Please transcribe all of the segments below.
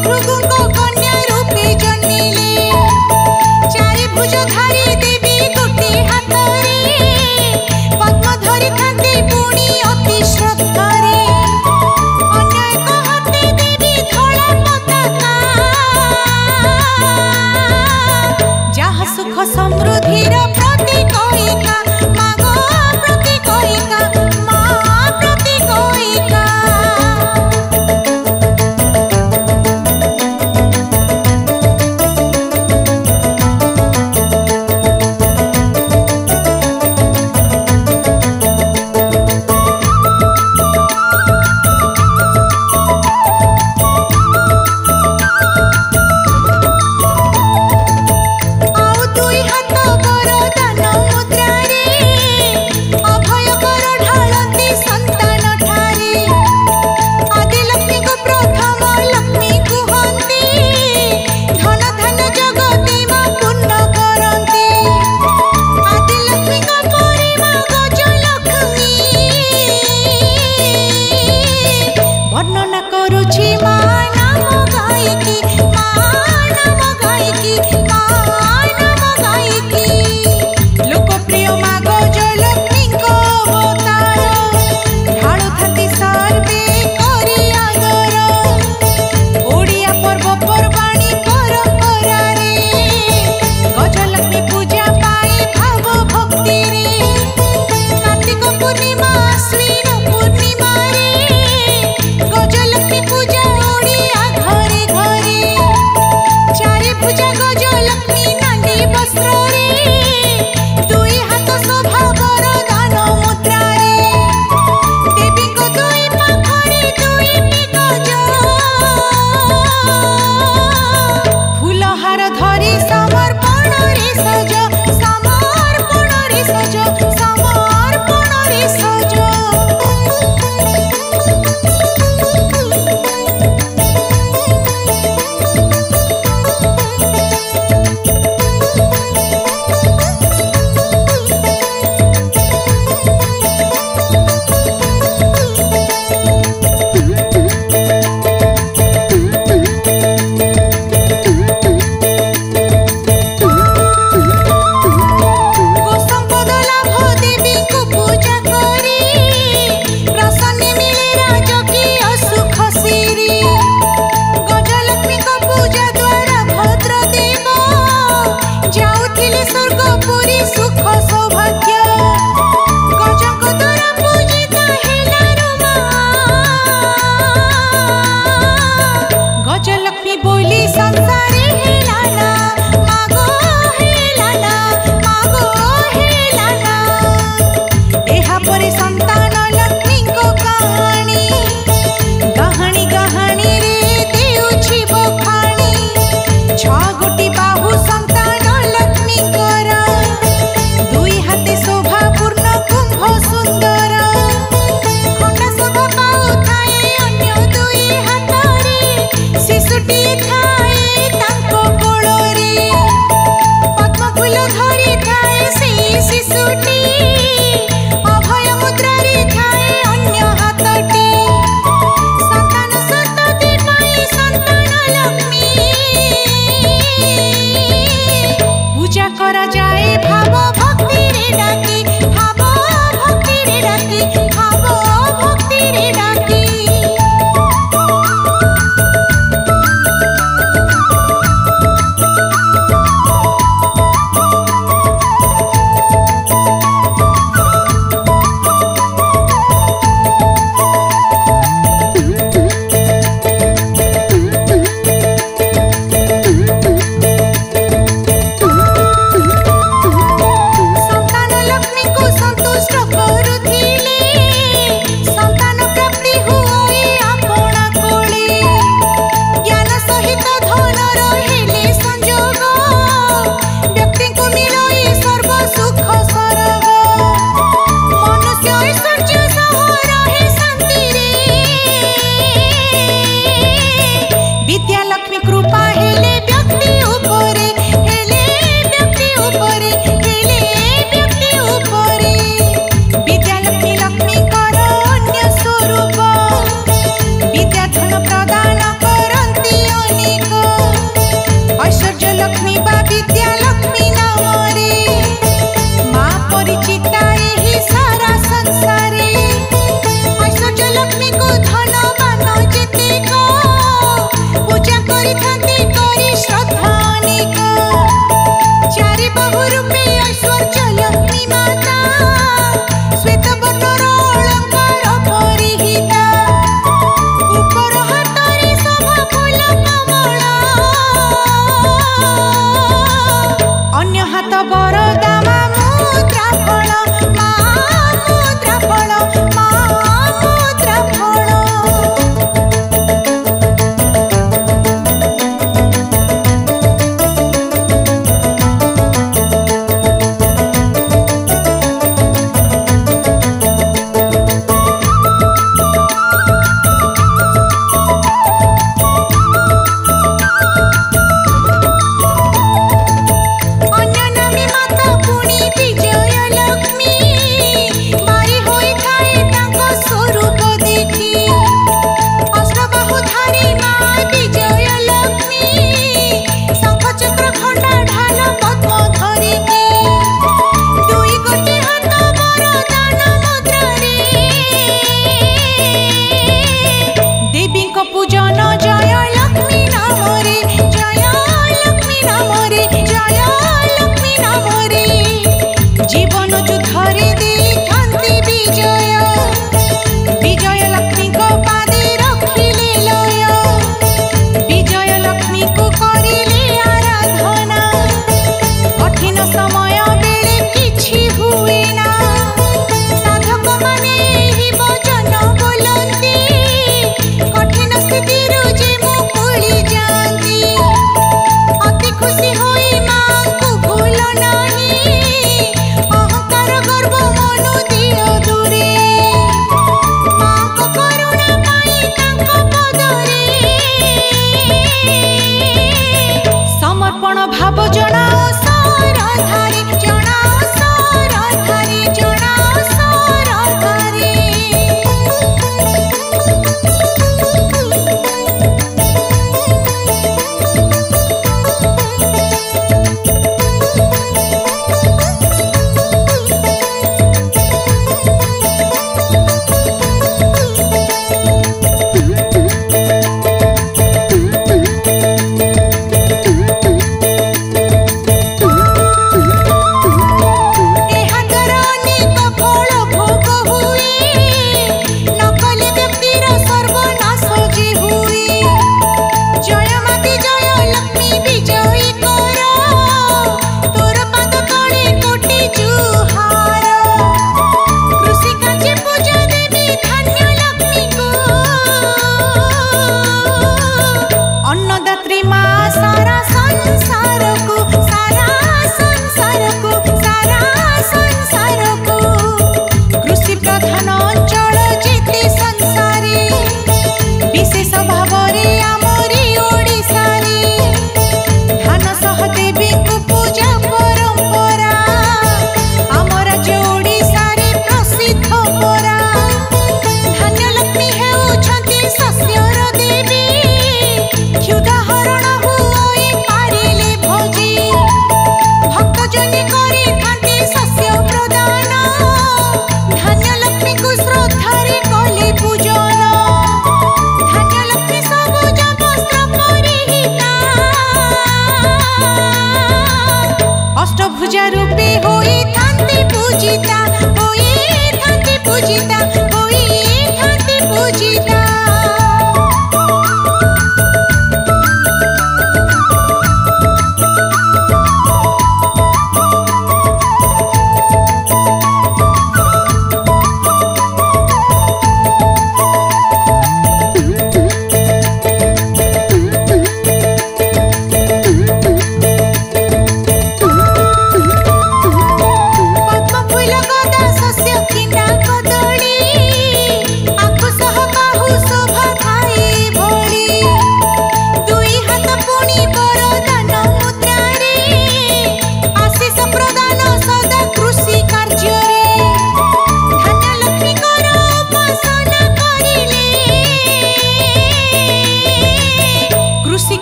भृगुको कन्या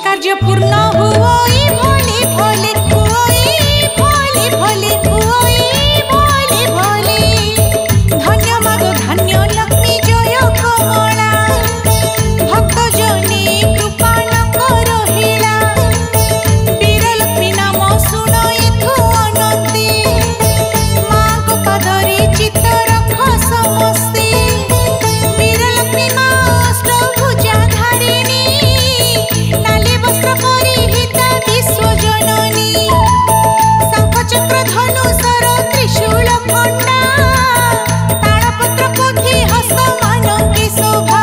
कार्य पूर्ण हुओई भोले भोले हुओई भोले भोले हुओई भोले भोले धन्य मागो धन्य लक्ष्मी जय कमला भक्त जने कृपा न करो हेला वीर लक्ष्मी नाम सुनो एथु अनंती माँ को पदरे चित्त रख समस्ते वीर लक्ष्मी माँ अष्टभुजा धारिणी नाली वस्त्र परिहिता विश्वजननी शंख चक्र धनुषर त्रिशूल खंडा तालपत्र पोथी हस्त मानके शोभा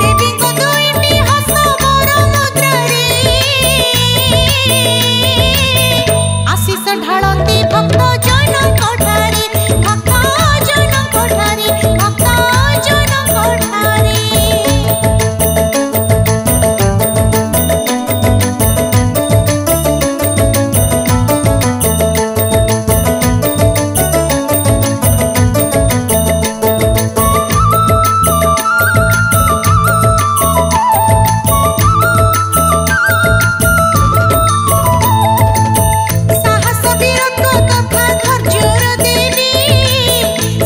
देवी को दुईटी हस्त वर मुद्रारे आशीष ढालती भक्त जन कोठारे भक्त जन कोठारे भक्त जन कोठारे। साहस वीरत्व तथा धैर्यर देवी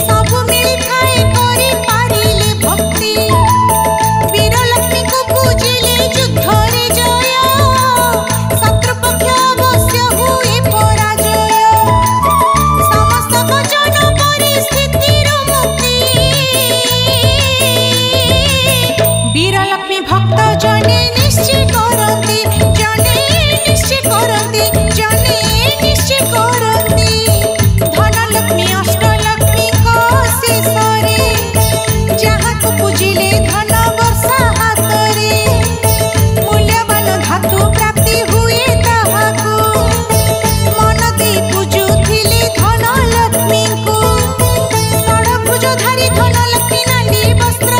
सब मिली थाए करि पारिले भक्ति वीर लक्ष्मी को पूजिले युद्धरे जय शत्रुपक्ष अवश्य हुए पराजय समस्त वचन परिस्थितिर मुक्ति वीर लक्ष्मी भक्त जने निश्चय करती जने निश्चय करती जने निश्चय करती धन लक्ष्मी अष्ट लक्ष्मी को शेषरे जहाँ को पूजिले धन वर्षा हाथरे मूल्यवान धातु प्राप्ति हुए ताहाको मन दे पूजुथिले धन लक्ष्मी को षडभुजधारी धन लक्ष्मी नाली वस्त्र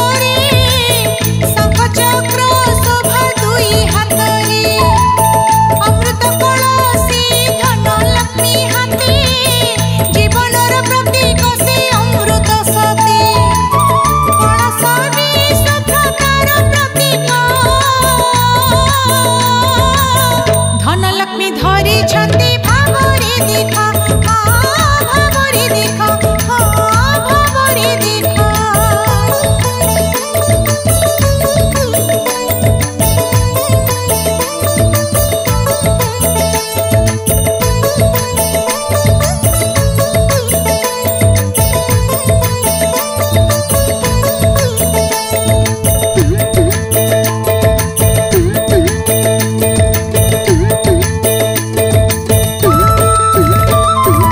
शंख चक्र शोभा दुई हाथरे अमृत कलसी धन लक्ष्मी हाथे जीवनर प्रतीक से अमृत सते कलश विश्वप्रकार प्रतीक धन लक्ष्मी धरी छंती भावरे देखा भावरे देखा भावरे देखा।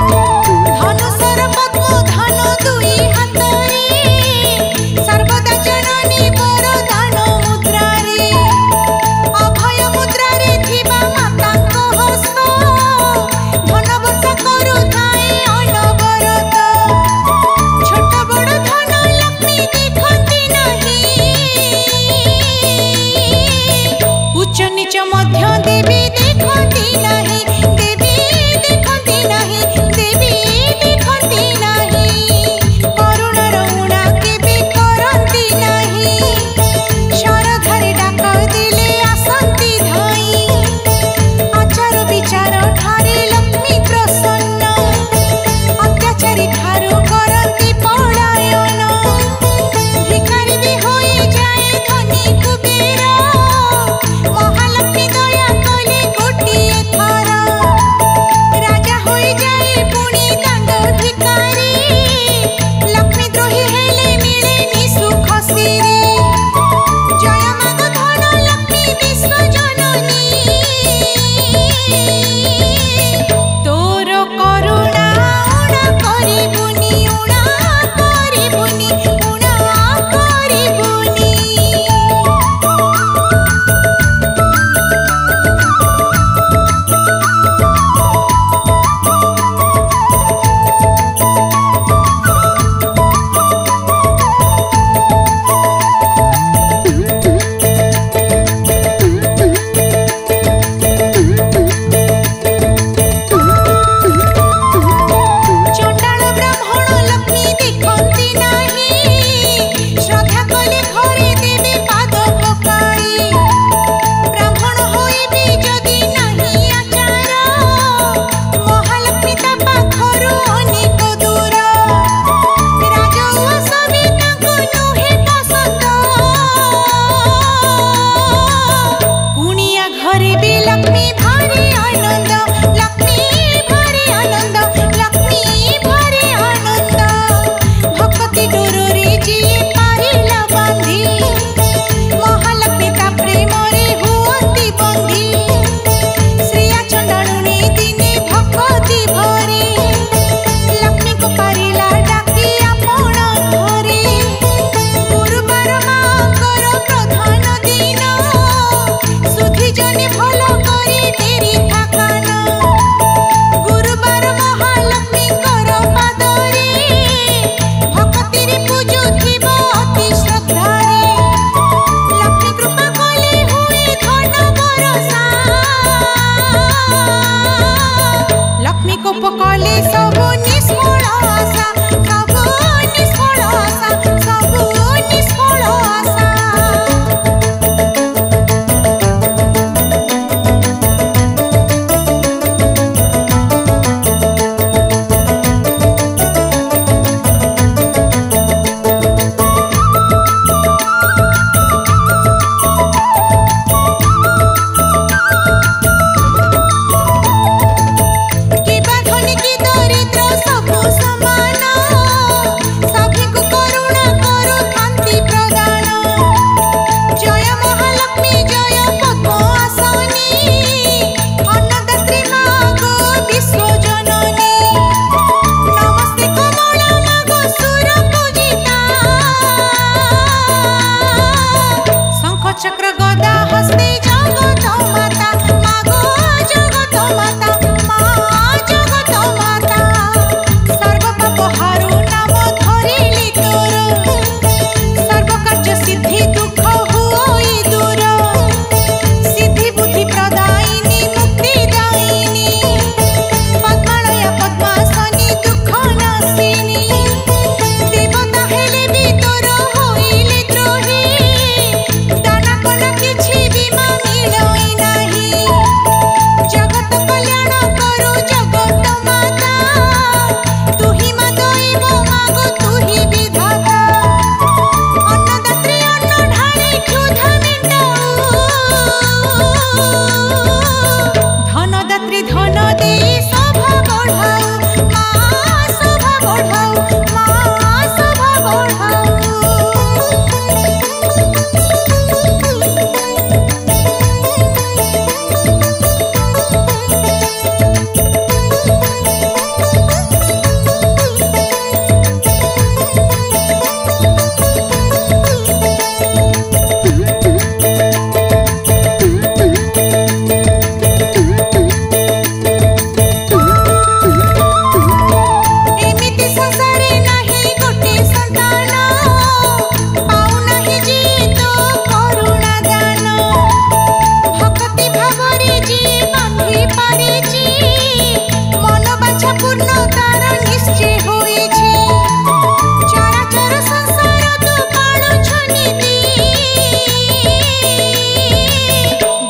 धनुषर पद्म धन दुई हाथरे सर्वदा जननी वरदान मुद्रारे अभय मुद्रारे थिबा माताको हस्त धन वर्षा करुथाए अनवरत छोट बड़ धन लक्ष्मी देखती नहीं उच्च नीच मध्य देवी देखती नहीं देवी देखती नहीं देवी देखती नहीं करुणार उणा केबे करती नहीं शरधारे डाक देले आसंती धाई आचार विचार ठारे लक्ष्मी प्रसन्न अत्याचारी ठारू करती पलायन भिखारी भी होई जाए धनी कुबेर महालक्ष्मी दया कले गोटिए थर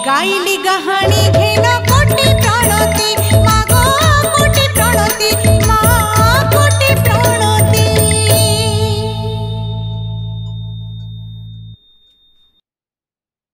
गाइली गहानी घेन